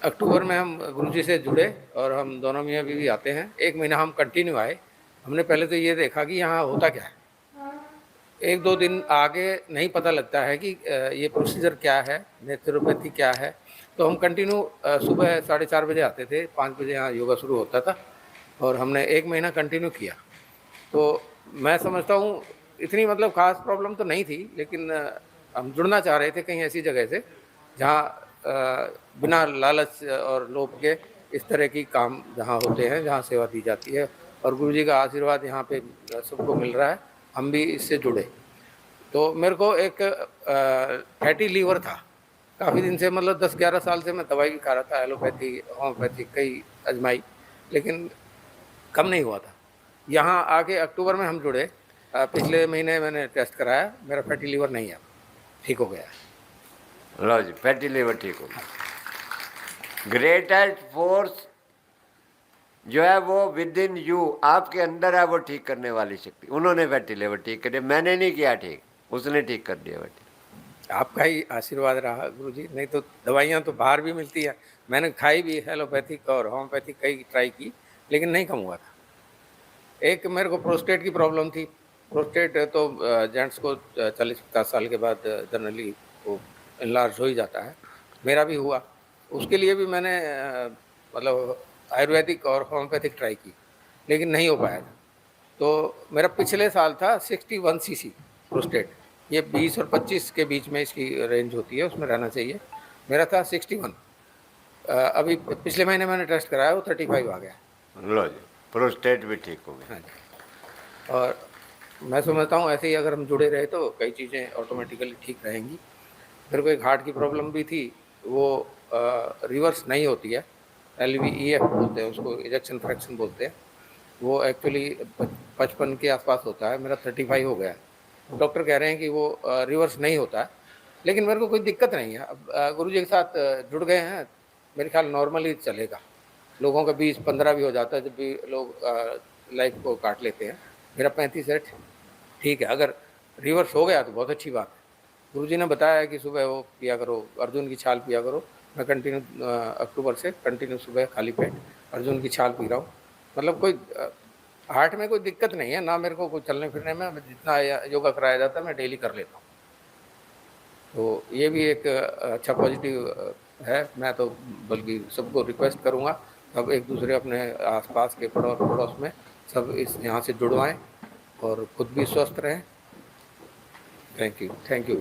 अक्टूबर में हम गुरुजी से जुड़े और हम दोनों मियाँ बीवी आते हैं। 1 महीना हम कंटिन्यू आए। हमने पहले तो ये देखा कि यहाँ होता क्या है। 1-2 दिन आगे नहीं पता लगता है कि ये प्रोसीजर क्या है, नेचुरोपैथी क्या है। तो हम कंटिन्यू सुबह 4:30 बजे आते थे, 5 बजे यहाँ योगा शुरू होता था और हमने 1 महीना कंटिन्यू किया। तो मैं समझता हूँ इतनी मतलब ख़ास प्रॉब्लम तो नहीं थी, लेकिन हम जुड़ना चाह रहे थे कहीं ऐसी जगह से जहाँ बिना लालच और लोभ के इस तरह की काम जहाँ होते हैं, जहाँ सेवा दी जाती है और गुरुजी का आशीर्वाद यहाँ पे सबको मिल रहा है, हम भी इससे जुड़े। तो मेरे को एक फैटी लीवर था काफ़ी दिन से, मतलब 10-11 साल से मैं दवाई भी खा रहा था, एलोपैथी, होम्योपैथी कई आजमाई, लेकिन कम नहीं हुआ था। यहाँ आके अक्टूबर में हम जुड़े। पिछले महीने मैंने टेस्ट कराया, मेरा फैटी लीवर नहीं है, ठीक हो गया है। लो जी, फैटी लीवर ठीक हो गया। ग्रेटेस्ट फोर्स जो है वो विद इन यू, आपके अंदर है, वो ठीक करने वाली शक्ति। उन्होंने फैटी लीवर ठीक कर दिया, मैंने नहीं किया ठीक, उसने ठीक कर दिया फैटी। आपका ही आशीर्वाद रहा गुरुजी, नहीं तो दवाइयाँ तो बाहर भी मिलती हैं, मैंने खाई भी एलोपैथिक और होम्योपैथिक कई ट्राई की, लेकिन नहीं कम हुआ था। एक मेरे को प्रोस्टेट की प्रॉब्लम थी। प्रोस्टेट तो जेंट्स को 40-50 साल के बाद जनरली वो इनलार्ज हो ही जाता है, मेरा भी हुआ। उसके लिए भी मैंने मतलब आयुर्वेदिक और होम्योपैथिक ट्राई की, लेकिन नहीं हो पाया था। तो मेरा पिछले साल था 61 सीसी प्रोस्टेट, ये 20 और 25 के बीच में इसकी रेंज होती है, उसमें रहना चाहिए। मेरा था 61। अभी पिछले महीने मैंने टेस्ट कराया, वो 35 आ गया। लो जी, प्रोस्टेट भी ठीक हो गया। हाँ जी। और मैं समझता हूँ ऐसे ही अगर हम जुड़े रहे तो कई चीज़ें ऑटोमेटिकली ठीक रहेंगी। मेरे को एक हार्ट की प्रॉब्लम भी थी, वो रिवर्स नहीं होती है, LVEF बोलते हैं उसको, इजेक्शन फ्रैक्शन बोलते हैं। वो एक्चुअली 55 के आसपास होता है, मेरा 35 हो गया है। डॉक्टर कह रहे हैं कि वो रिवर्स नहीं होता है, लेकिन मेरे को कोई दिक्कत नहीं है। अब गुरुजी के साथ जुड़ गए हैं, मेरे ख्याल नॉर्मली चलेगा। लोगों का 20-15 भी हो जाता है जब भी लोग लाइफ को काट लेते हैं। मेरा 35 है, ठीक है। अगर रिवर्स हो गया तो बहुत अच्छी बात है। गुरुजी ने बताया है कि सुबह वो पिया करो, अर्जुन की छाल पिया करो। मैं कंटिन्यू अक्टूबर से कंटिन्यू सुबह खाली पेट अर्जुन की छाल पी रहा हूँ। मतलब कोई हार्ट में कोई दिक्कत नहीं है ना, मेरे को कोई चलने फिरने में। जितना योगा कराया जाता है मैं डेली कर लेता हूँ। तो ये भी एक अच्छा पॉजिटिव है। मैं तो बल्कि सबको रिक्वेस्ट करूँगा, सब एक दूसरे अपने आसपास के पड़ोस में सब इस यहाँ से जुड़वाएं और खुद भी स्वस्थ रहें। Thank you.